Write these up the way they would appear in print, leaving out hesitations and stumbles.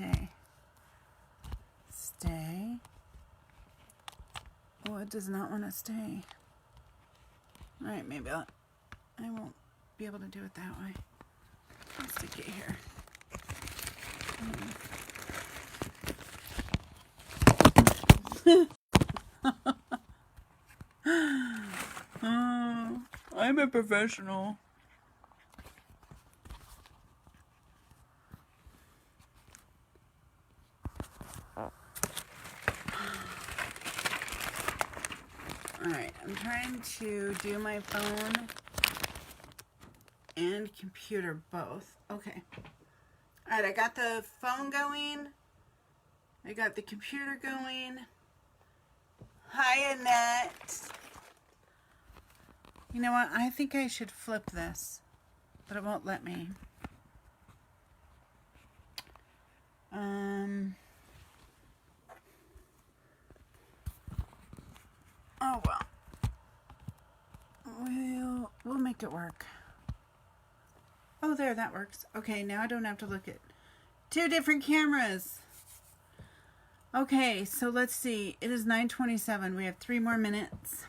Okay. Stay. Oh, it does not want to stay. All right, maybe I won't be able to do it that way. Let's stick it here. Oh, I'm a professional. Alright, I'm trying to do my phone and computer both. Okay. Alright, I got the phone going. I got the computer going. Hi, Annette. You know what? I think I should flip this, but it won't let me. Oh well. We'll make it work. Oh, there, that works. Okay, now I don't have to look at two different cameras. Okay, so let's see. It is 9:27. We have 3 more minutes.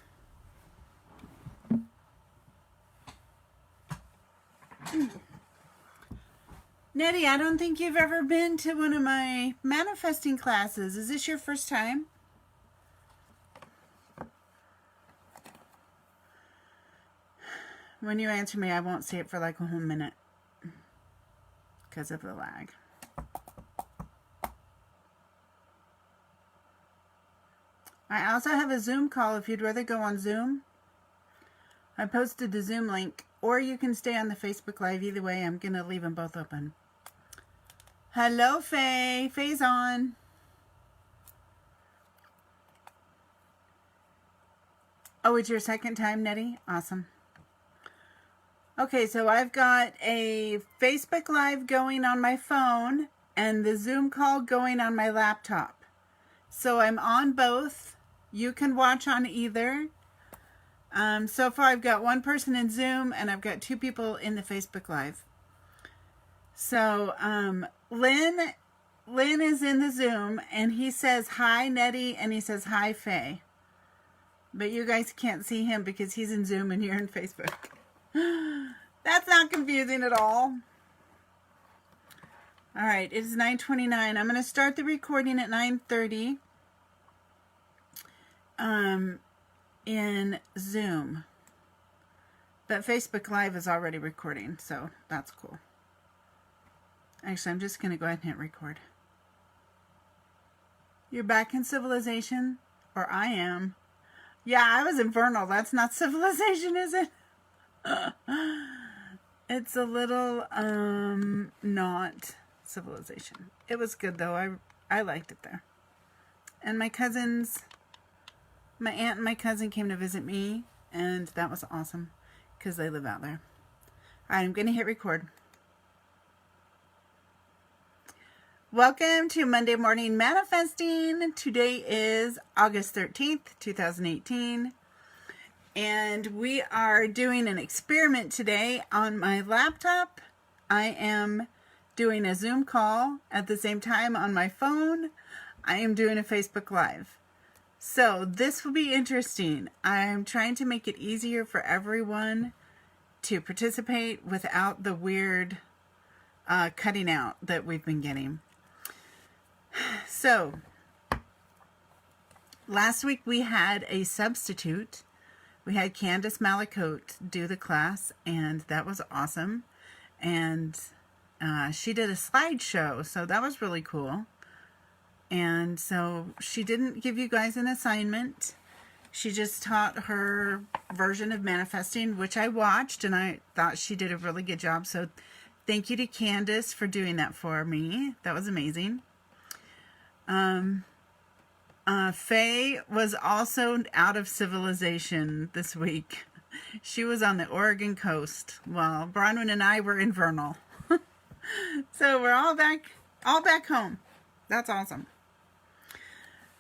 Nettie, I don't think you've ever been to one of my manifesting classes. Is this your first time? When you answer me, I won't say it for like a whole minute because of the lag. I also have a Zoom call if you'd rather go on Zoom. I posted the Zoom link, or you can stay on the Facebook Live. Either way, I'm going to leave them both open. Hello, Faye. Faye's on. Oh, it's your second time, Nettie? Awesome. Okay, so I've got a Facebook Live going on my phone and the Zoom call going on my laptop. So I'm on both. You can watch on either. So far I've got 1 person in Zoom and I've got 2 people in the Facebook Live. So Lynn is in the Zoom and he says hi Nettie and he says hi Faye. But you guys can't see him because he's in Zoom and you're in Facebook. That's not confusing at all. All right, it is 9:29. I'm going to start the recording at 9:30 in Zoom. But Facebook Live is already recording, so that's cool. Actually, I'm just going to go ahead and hit record. You're back in Civilization? Or I am. Yeah, I was Infernal. That's not Civilization, is it? It's a little not Civilization. It was good though. I liked it there. And my cousins, my aunt and my cousin came to visit me, and that was awesome because they live out there. All right, I'm going to hit record. Welcome to Monday Morning Manifesting. Today is August 13th, 2018. And we are doing an experiment today on my laptop. I am doing a Zoom call at the same time on my phone. I am doing a Facebook Live. So this will be interesting. I'm trying to make it easier for everyone to participate without the weird cutting out that we've been getting. So last week we had a substitute. We had Candace Malacote do the class, and that was awesome. And she did a slideshow, so that was really cool. And so she didn't give you guys an assignment. She just taught her version of manifesting, which I watched, and I thought she did a really good job. So thank you to Candace for doing that for me. That was amazing. Faye was also out of Civilization this week. She was on the Oregon coast while Bronwyn and I were in Vernal. So we're all back home. That's awesome.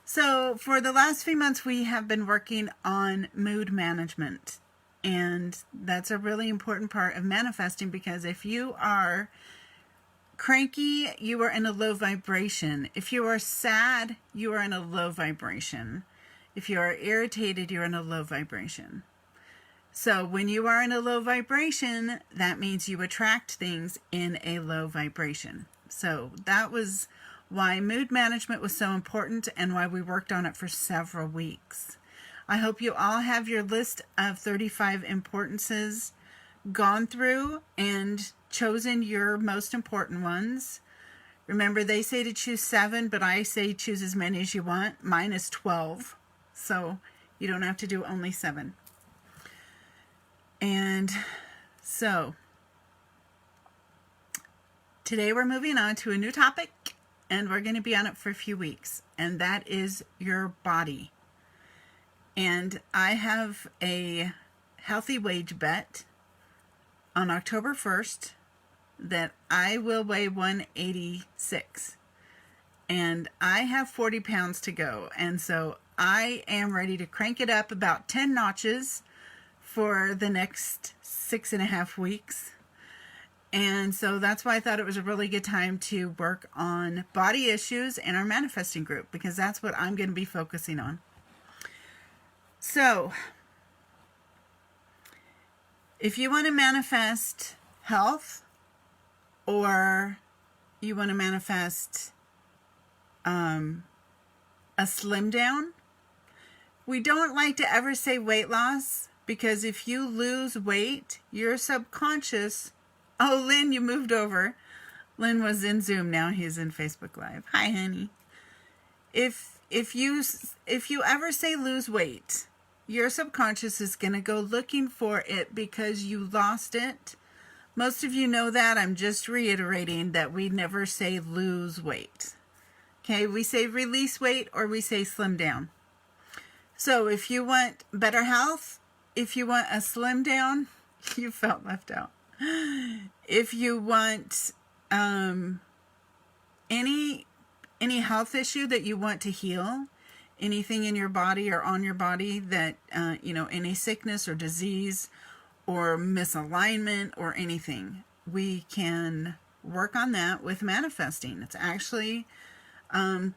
So for the last few months, we have been working on mood management. And that's a really important part of manifesting, because if you are cranky, you are in a low vibration. If you are sad, you are in a low vibration. If you are irritated, you're in a low vibration. So when you are in a low vibration, that means you attract things in a low vibration. So that was why mood management was so important and why we worked on it for several weeks. I hope you all have your list of 35 importances gone through and chosen your most important ones. Remember, they say to choose 7, but I say choose as many as you want. Mine is 12, so you don't have to do only 7. And so today we're moving on to a new topic, and we're going to be on it for a few weeks, and that is your body. And I have a healthy wage bet on October 1st that I will weigh 186, and I have 40 pounds to go, and so I am ready to crank it up about 10 notches for the next 6.5 weeks. And so that's why I thought it was a really good time to work on body issues in our manifesting group, because that's what I'm going to be focusing on. So if you want to manifest health, or you want to manifest a slim down, we don't like to ever say weight loss, because if you lose weight, your subconscious... Oh, Lynn, you moved over. Lynn was in Zoom, now he's in Facebook Live. Hi, honey. If you ever say lose weight, your subconscious is going to go looking for it because you lost it. Most of you know that. I'm just reiterating that we never say lose weight. Okay, we say release weight, or we say slim down. So if you want better health, if you want a slim down, you felt left out. If you want any health issue that you want to heal, anything in your body or on your body that, any sickness or disease or misalignment or anything, we can work on that with manifesting. It's actually a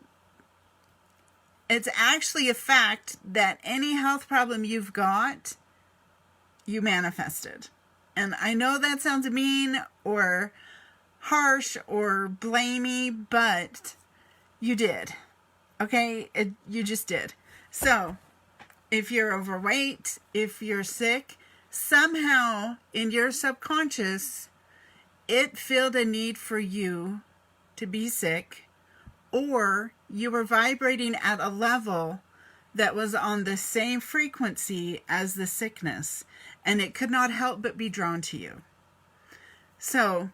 fact that any health problem you've got, you manifested. And I know that sounds mean or harsh or blamey, but you did. Okay? You just did. So, if you're overweight, if you're sick, somehow in your subconscious, it felt a need for you to be sick, or you were vibrating at a level that was on the same frequency as the sickness, and it could not help but be drawn to you. So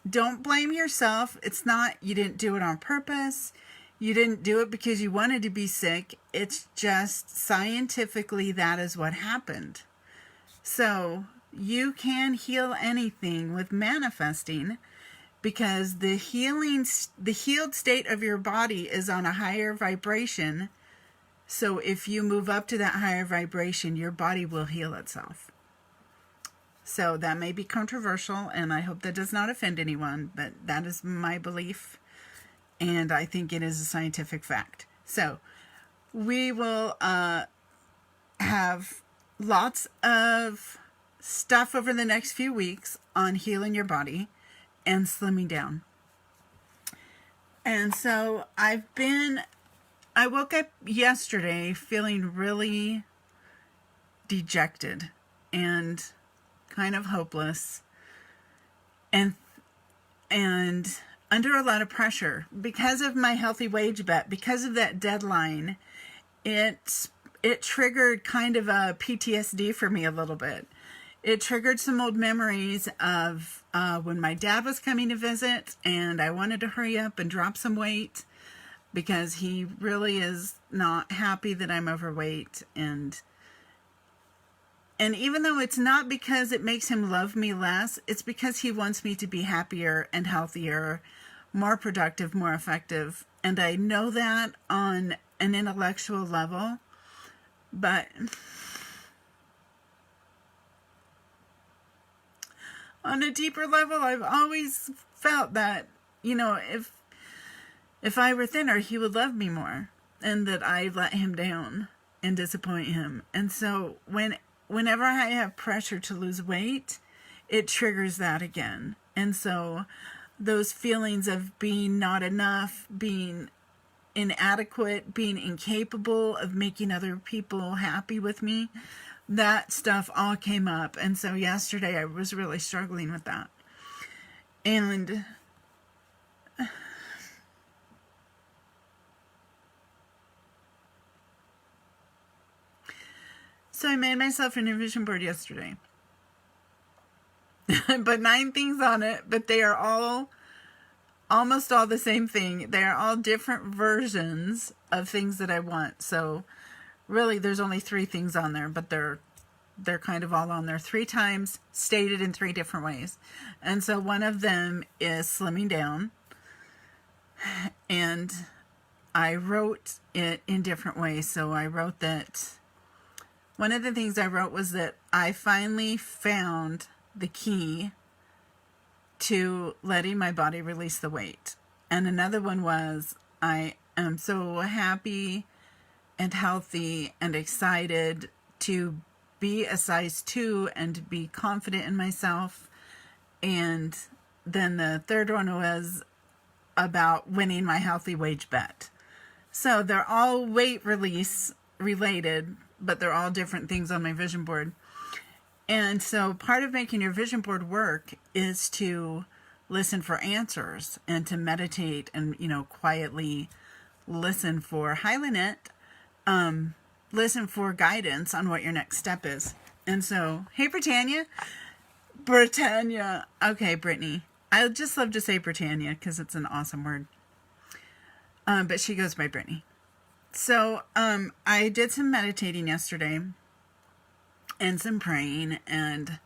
don't blame yourself. It's not, you didn't do it on purpose. You didn't do it because you wanted to be sick. It's just scientifically that is what happened. So you can heal anything with manifesting, because the healed state of your body is on a higher vibration. So if you move up to that higher vibration, your body will heal itself. So that may be controversial, and I hope that does not offend anyone, but that is my belief, and I think it is a scientific fact. So we will have lots of stuff over the next few weeks on healing your body and slimming down. And so I woke up yesterday feeling really dejected and kind of hopeless and under a lot of pressure because of my healthy wage bet, because of that deadline. It triggered kind of a PTSD for me a little bit. It triggered some old memories of when my dad was coming to visit, and I wanted to hurry up and drop some weight because he really is not happy that I'm overweight. And even though it's not because it makes him love me less, it's because he wants me to be happier and healthier, more productive, more effective. And I know that on an intellectual level, but on a deeper level, I've always felt that, if I were thinner, he would love me more, and that I let him down and disappoint him. And so whenever I have pressure to lose weight, it triggers that again. And so those feelings of being not enough, being inadequate, being incapable of making other people happy with me, that stuff all came up. And so yesterday I was really struggling with that. And so I made myself a new vision board yesterday. But 9 things on it, but they are all almost all the same thing. They are all different versions of things that I want. So really there's only 3 things on there, but they're kind of all on there 3 times, stated in 3 different ways. And so one of them is slimming down, and I wrote it in different ways. So I wrote that one of the things I wrote was that I finally found the key to letting my body release the weight. And another one was, I am so happy and healthy and excited to be a size 2 and be confident in myself. And then the third one was about winning my healthy wage bet. So they're all weight release related, but they're all different things on my vision board. And so part of making your vision board work is to listen for answers and to meditate and, quietly listen for, hi Lynette, listen for guidance on what your next step is. And so, hey Britannia. Okay, Brittany. I just love to say Britannia because it's an awesome word. But she goes by Brittany. So, I did some meditating yesterday and some praying, and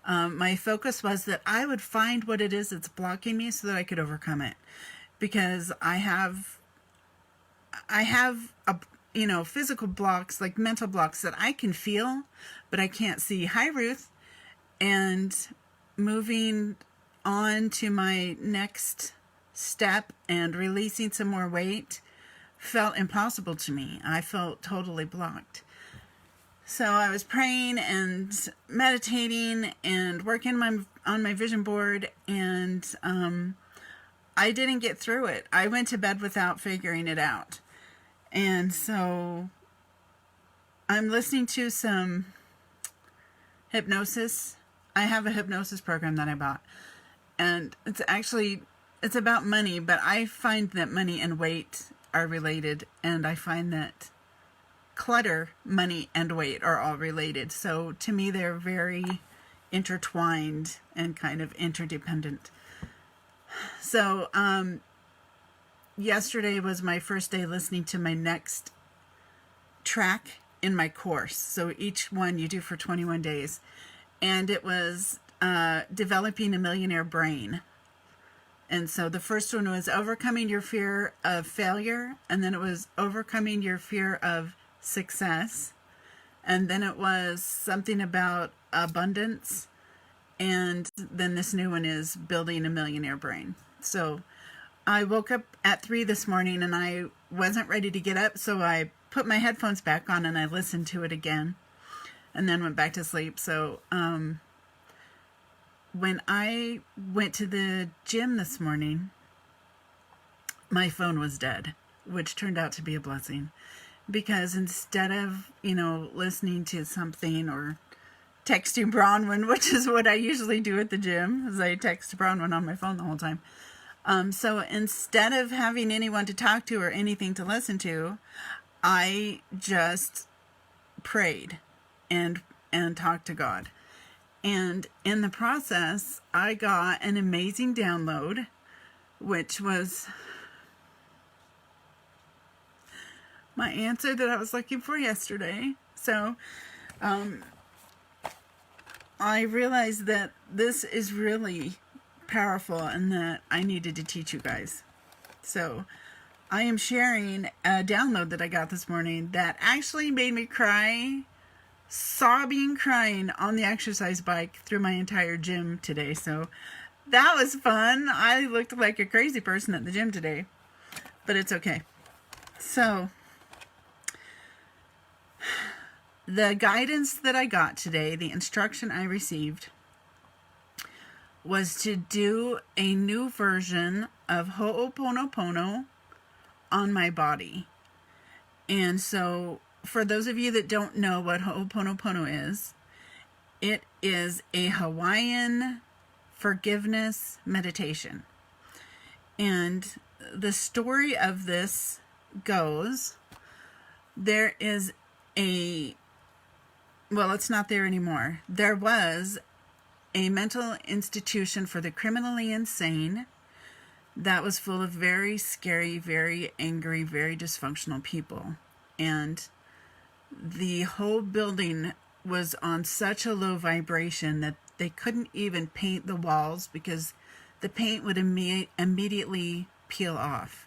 my focus was that I would find what it is that's blocking me so that I could overcome it. Because I have physical blocks, like mental blocks that I can feel, but I can't see. Hi, Ruth. And moving on to my next step and releasing some more weight felt impossible to me. I felt totally blocked. So I was praying and meditating and working on my vision board, and I didn't get through it. I went to bed without figuring it out. And so I'm listening to some hypnosis. I have a hypnosis program that I bought. And it's about money, but I find that money and weight are related. And I find that clutter, money, and weight are all related. So to me, they're very intertwined and kind of interdependent. So, yesterday was my first day listening to my next track in my course. So each one you do for 21 days. And it was developing a millionaire brain. And so the first one was overcoming your fear of failure. And then it was overcoming your fear of success. And then it was something about abundance. And then this new one is building a millionaire brain. So I woke up at 3 this morning and I wasn't ready to get up, so I put my headphones back on and I listened to it again and then went back to sleep. So when I went to the gym this morning, my phone was dead, which turned out to be a blessing, because instead of, listening to something or texting Bronwyn, which is what I usually do at the gym, is I text Bronwyn on my phone the whole time. So instead of having anyone to talk to or anything to listen to, I just prayed and talked to God. And in the process, I got an amazing download, which was my answer that I was looking for yesterday. So, I realized that this is really powerful and that I needed to teach you guys. So I am sharing a download that I got this morning that actually made me cry, sobbing, crying on the exercise bike through my entire gym today. So That was fun. I looked like a crazy person at the gym today, but it's okay. So, the guidance that I got today, the instruction I received, was to do a new version of Ho'oponopono on my body. And so, for those of you that don't know what Ho'oponopono is, it is a Hawaiian forgiveness meditation. And the story of this goes, there is well, it's not there anymore. There was a mental institution for the criminally insane that was full of very scary, very angry, very dysfunctional people. And the whole building was on such a low vibration that they couldn't even paint the walls because the paint would immediately peel off.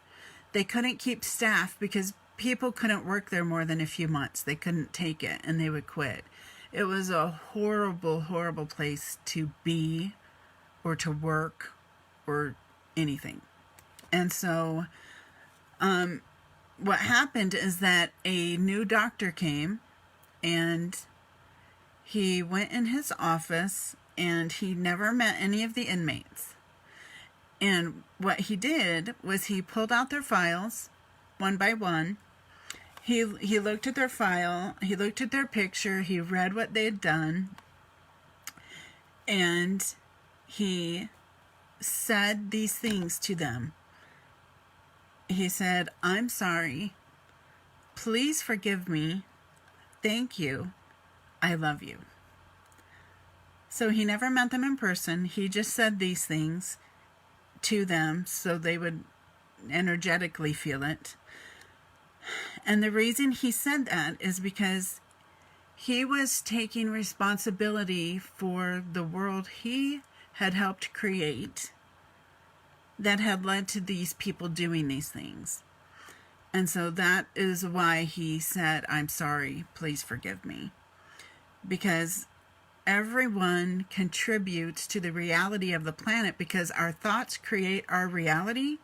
They couldn't keep staff because people couldn't work there more than a few months. They couldn't take it and they would quit. It was a horrible, horrible place to be or to work or anything. And so what happened is that a new doctor came and he went in his office and he never met any of the inmates. And what he did was he pulled out their files one by one. He looked at their file, he looked at their picture, he read what they had done, and he said these things to them. He said, "I'm sorry. Please forgive me. Thank you. I love you." So he never met them in person. He just said these things to them so they would energetically feel it. And the reason he said that is because he was taking responsibility for the world he had helped create that had led to these people doing these things. And so that is why he said, "I'm sorry, please forgive me." Because everyone contributes to the reality of the planet because our thoughts create our reality.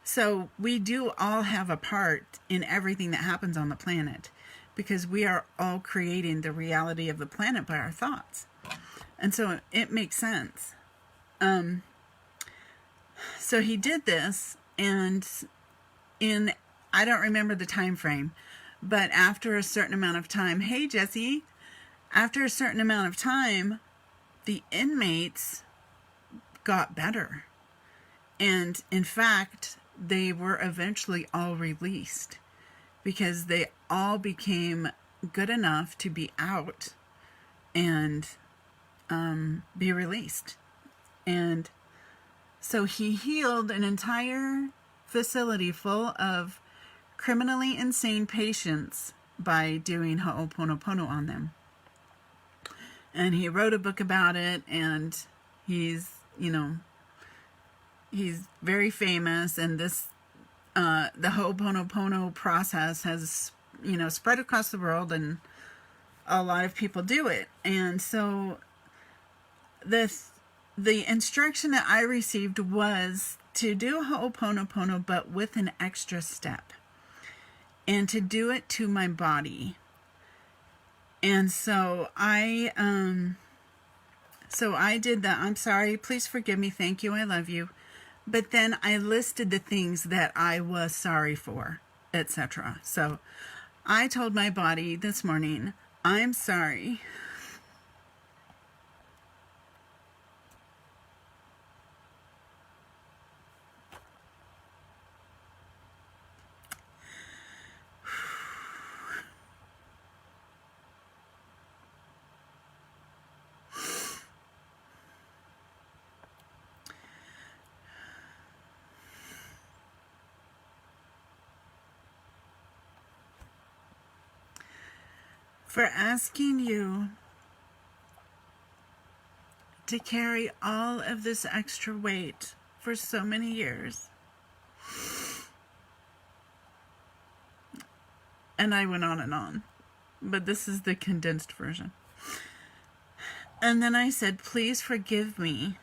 So we do all have a part in everything that happens on the planet because we are all creating the reality of the planet by our thoughts. And so it makes sense. So he did this, and I don't remember the time frame, but after a certain amount of time, hey Jesse, after a certain amount of time, the inmates got better. And in fact, they were eventually all released because they all became good enough to be out and be released. And so he healed an entire facility full of criminally insane patients by doing Ho'oponopono on them. And he wrote a book about it, and he's very famous, and this the Ho'oponopono process has spread across the world, and a lot of people do it. And so the instruction that I received was to do Ho'oponopono, but with an extra step, and to do it to my body. And so I did that. "I'm sorry, please forgive me, thank you, I love you." But then I listed the things that I was sorry for, etc. So I told my body this morning, "I'm sorry for asking you to carry all of this extra weight for so many years." And I went on, but this is the condensed version. And then I said, "Please forgive me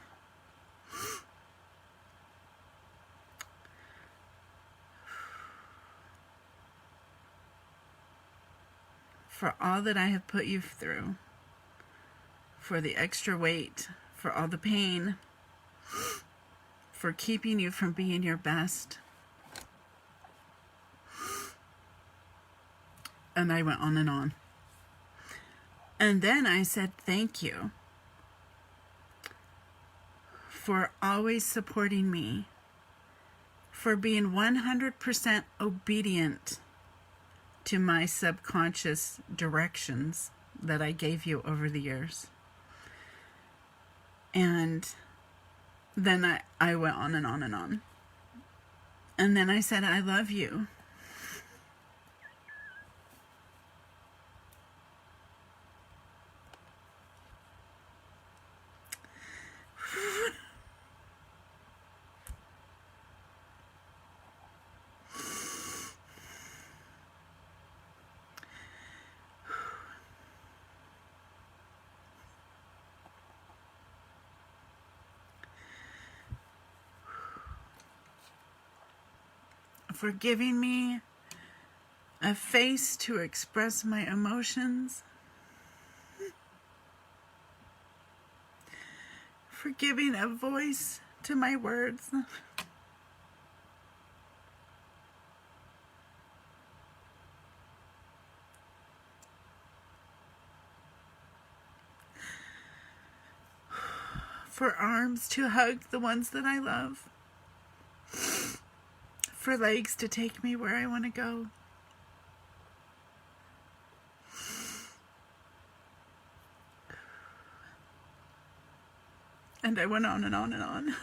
for all that I have put you through, for the extra weight, for all the pain, for keeping you from being your best. And I went on and on. And then I said, thank you for always supporting me, for being 100% obedient to my subconscious directions that I gave you over the years. And then I went on and on and on. And then I said, I love you. For giving me a face to express my emotions, for giving a voice to my words, for arms to hug the ones that I love, for legs to take me where I want to go. And I went on and on and on.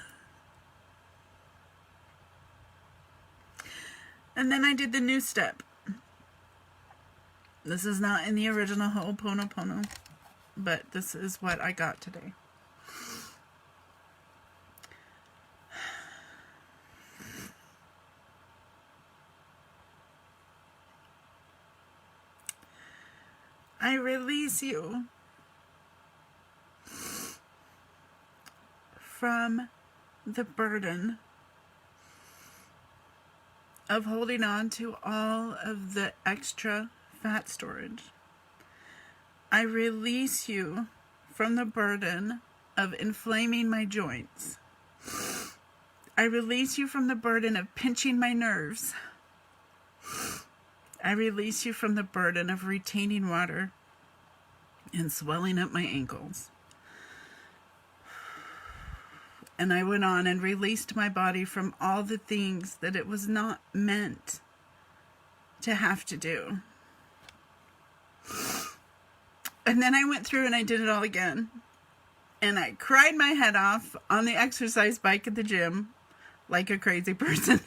And then I did the new step. This is not in the original Ho'oponopono, but this is what I got today. I release you from the burden of holding on to all of the extra fat storage. I release you from the burden of inflaming my joints. I release you from the burden of pinching my nerves. I release you from the burden of retaining water and swelling up my ankles. And I went on and released my body from all the things that it was not meant to have to do. And then I went through and I did it all again. And I cried my head off on the exercise bike at the gym like a crazy person.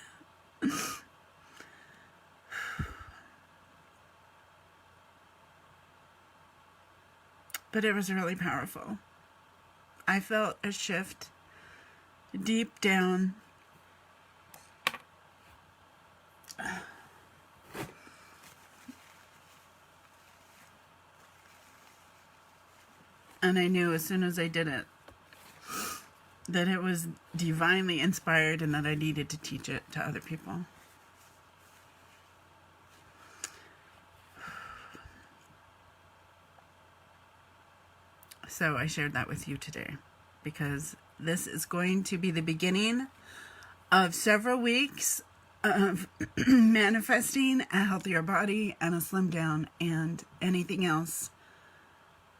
But it was really powerful. I felt a shift deep down. And I knew as soon as I did it that it was divinely inspired and that I needed to teach it to other people. So I shared that with you today because this is going to be the beginning of several weeks of manifesting a healthier body and a slim down and anything else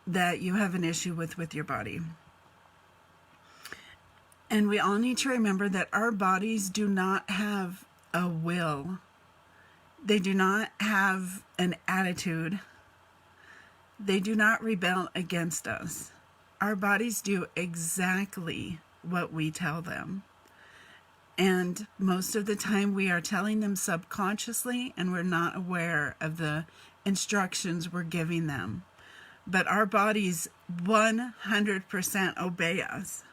that you have an issue with your body. And we all need to remember that our bodies do not have a will. They do not have an attitude. They do not rebel against us. Our bodies do exactly what we tell them. And most of the time we are telling them subconsciously and we're not aware of the instructions we're giving them. But our bodies 100% obey us.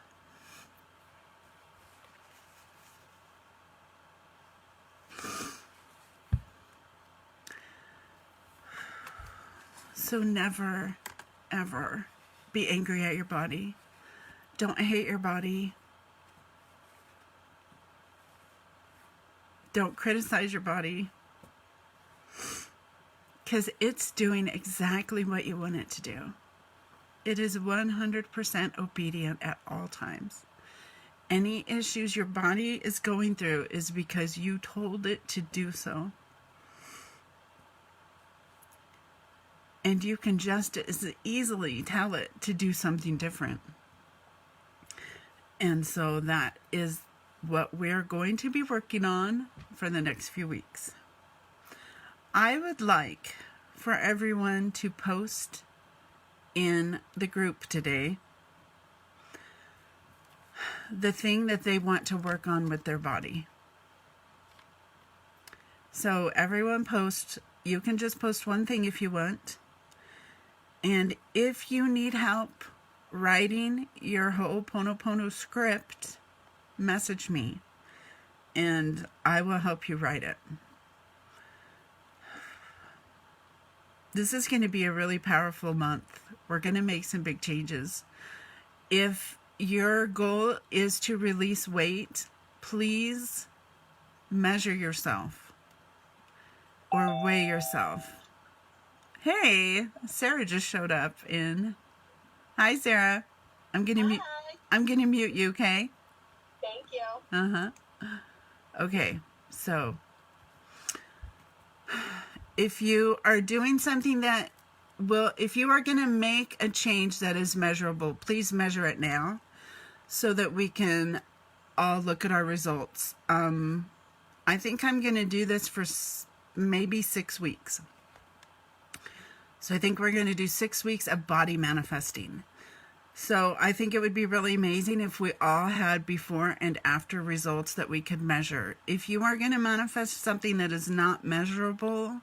So never, ever be angry at your body. Don't hate your body. Don't criticize your body. because it's doing exactly what you want it to do. It is 100% obedient at all times. Any issues your body is going through is because you told it to do so. And you can just as easily tell it to do something different. And so that is what we're going to be working on for the next few weeks. I would like for everyone to post in the group today the thing that they want to work on with their body. So everyone post. You can just post one thing if you want. And if you need help writing your Ho'oponopono script, message me and I will help you write it. This is going to be a really powerful month. We're going to make some big changes. If your goal is to release weight, please measure yourself or weigh yourself. Hey, Sarah just showed up in. Hi, Sarah. I'm gonna mute you, okay? Thank you. Okay, so if you are doing something that if you are gonna make a change that is measurable, please measure it now so that we can all look at our results. I think I'm gonna do this for maybe 6 weeks. So I think we're going to do 6 weeks of body manifesting. So I think it would be really amazing if we all had before and after results that we could measure. If you are going to manifest something that is not measurable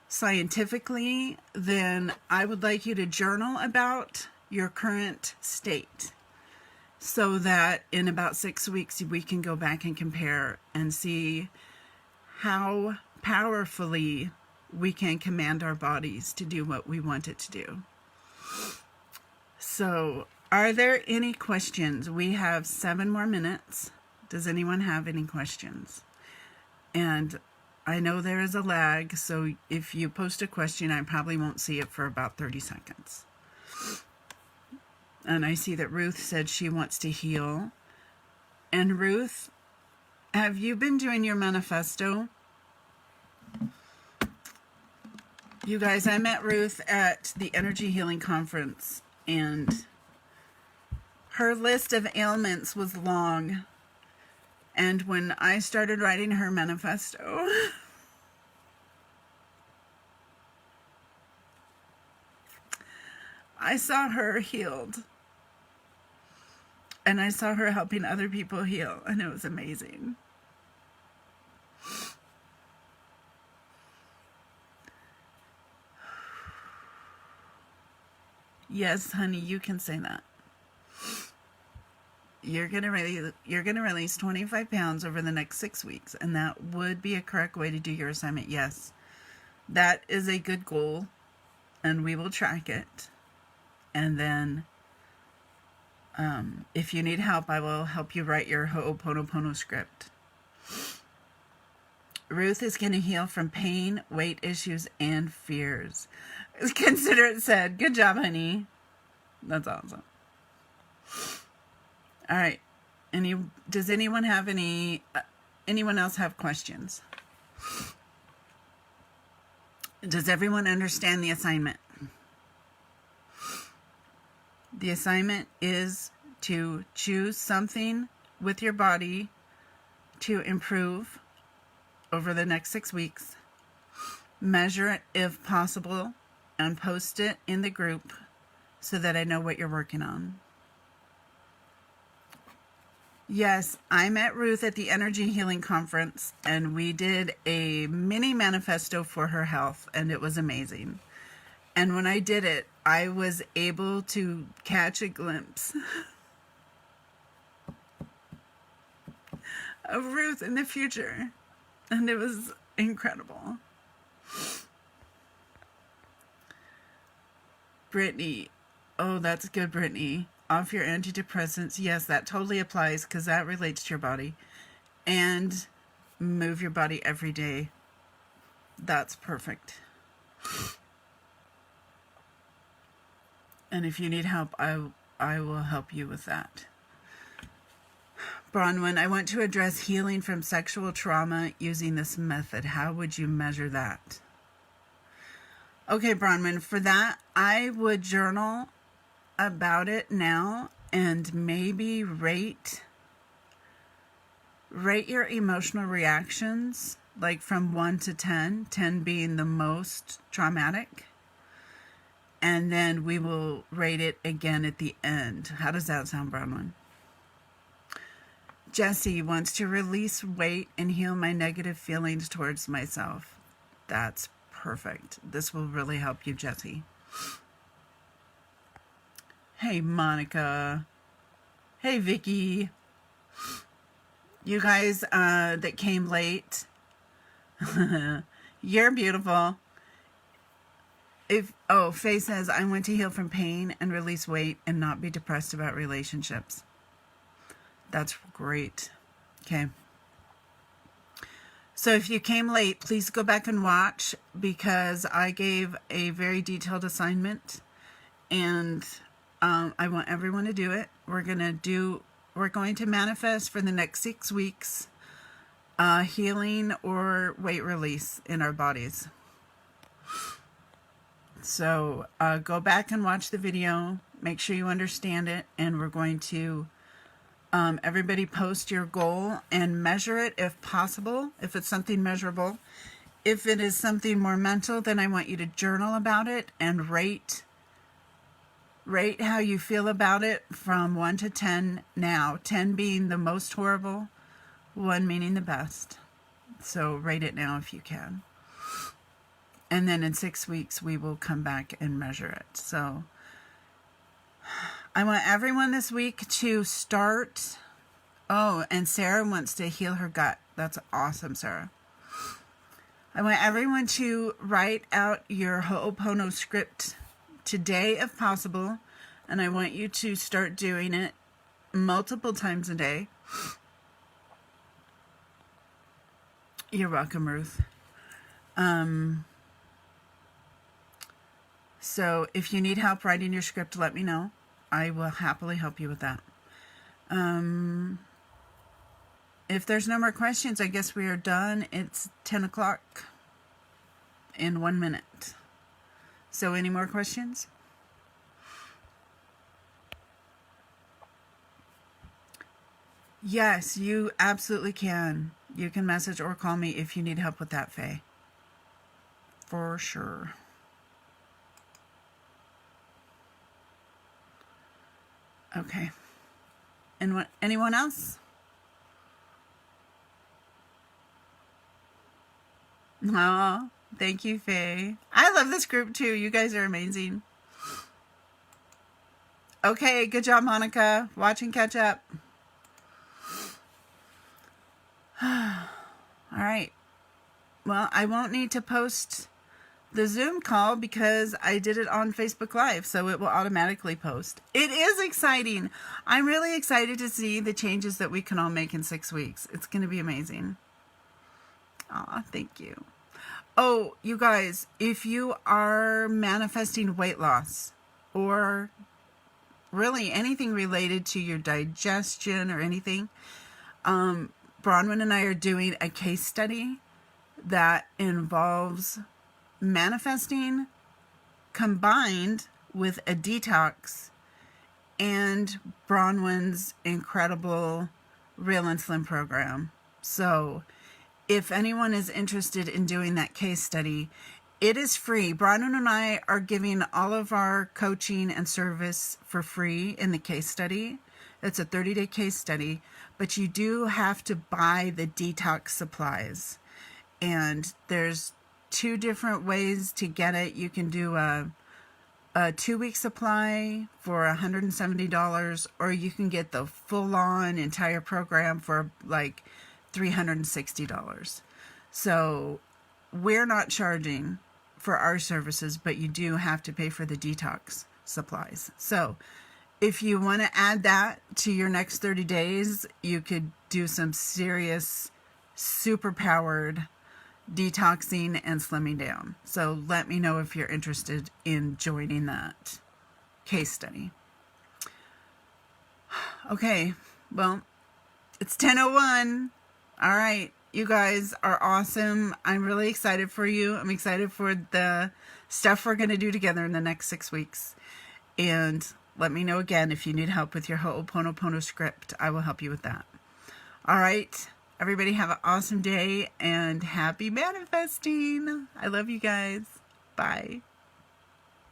scientifically, then I would like you to journal about your current state so that in about 6 weeks we can go back and compare and see how powerfully we can command our bodies to do what we want it to do. So, are there any questions? We have 7 more minutes. Does anyone have any questions? And I know there is a lag, so if you post a question, I probably won't see it for about 30 seconds. And I see that Ruth said she wants to heal. And Ruth, have you been doing your manifesto? You guys, I met Ruth at the Energy Healing Conference, and her list of ailments was long. And when I started writing her manifesto, I saw her healed. And I saw her helping other people heal, and it was amazing. Yes, honey, you can say that. You're gonna release 25 pounds over the next 6 weeks, and that would be a correct way to do your assignment. Yes, that is a good goal, and we will track it. And then, if you need help, I will help you write your Ho'oponopono script. Ruth is going to heal from pain, weight issues, and fears. Consider it said. Good job, honey. That's awesome. All right. Does anyone have anyone else have questions? Does everyone understand the assignment? The assignment is to choose something with your body to improve over the next 6 weeks. Measure it if possible and post it in the group so that I know what you're working on. Yes, I met Ruth at the Energy Healing Conference, and we did a mini manifesto for her health, and it was amazing. And when I did it, I was able to catch a glimpse of Ruth in the future, and it was incredible. Brittany, oh, that's good, Brittany. Off your antidepressants. Yes, that totally applies because that relates to your body. And move your body every day. That's perfect. And if you need help, I will help you with that. Bronwyn, I want to address healing from sexual trauma using this method. How would you measure that? Okay, Bronwyn, for that, I would journal about it now and maybe rate your emotional reactions, like from 1 to 10, 10 being the most traumatic. And then we will rate it again at the end. How does that sound, Bronwyn? Jessie wants to release weight and heal my negative feelings towards myself. That's perfect. This will really help you, Jessie. Hey, Monica. Hey, Vicky. You guys that came late, you're beautiful. Faye says, I want to heal from pain and release weight and not be depressed about relationships. That's great. Okay. So if you came late, please go back and watch, because I gave a very detailed assignment, and I want everyone to do it. We're going to manifest for the next 6 weeks, healing or weight release in our bodies. So go back and watch the video. Make sure you understand it, and we're going to everybody post your goal and measure it if possible, if it's something measurable. If it is something more mental, then I want you to journal about it and rate how you feel about it from 1 to 10 now, 10 being the most horrible, 1 meaning the best. So rate it now if you can. And then in 6 weeks, we will come back and measure it. So I want everyone this week to start. Oh, and Sarah wants to heal her gut. That's awesome, Sarah. I want everyone to write out your Ho'oponopono script today if possible. And I want you to start doing it multiple times a day. You're welcome, Ruth. So if you need help writing your script, let me know. I will happily help you with that. If there's no more questions, I guess we are done. It's 10 o'clock in 1 minute. So any more questions? Yes, you absolutely can. You can message or call me if you need help with that, Faye. For sure. Okay. And anyone else? Oh, thank you, Faye. I love this group too. You guys are amazing. Okay, good job, Monica. Watch and catch up. All right. Well, I won't need to post the Zoom call because I did it on Facebook Live, so it will automatically post. It is exciting. I'm really excited to see the changes that we can all make in 6 weeks. It's going to be amazing. Aw, thank you. Oh, you guys, if you are manifesting weight loss or really anything related to your digestion or anything, Bronwyn and I are doing a case study that involves manifesting combined with a detox and Bronwyn's incredible Real Insulin program. So if anyone is interested in doing that case study, it is free. Bronwyn and I are giving all of our coaching and service for free in the case study. It's a 30-day case study, but you do have to buy the detox supplies. And there's 2 different ways to get it. You can do a 2-week supply for $170, or you can get the full-on entire program for like $360. So we're not charging for our services, but you do have to pay for the detox supplies. So if you want to add that to your next 30 days, you could do some serious, super powered detoxing and slimming down. So let me know if you're interested in joining that case study. Okay, well, it's 10:01. All right, you guys are awesome. I'm really excited for you. I'm excited for the stuff we're going to do together in the next 6 weeks. And let me know again if you need help with your Ho'oponopono script. I will help you with that. All right, everybody have an awesome day and happy manifesting. I love you guys. Bye.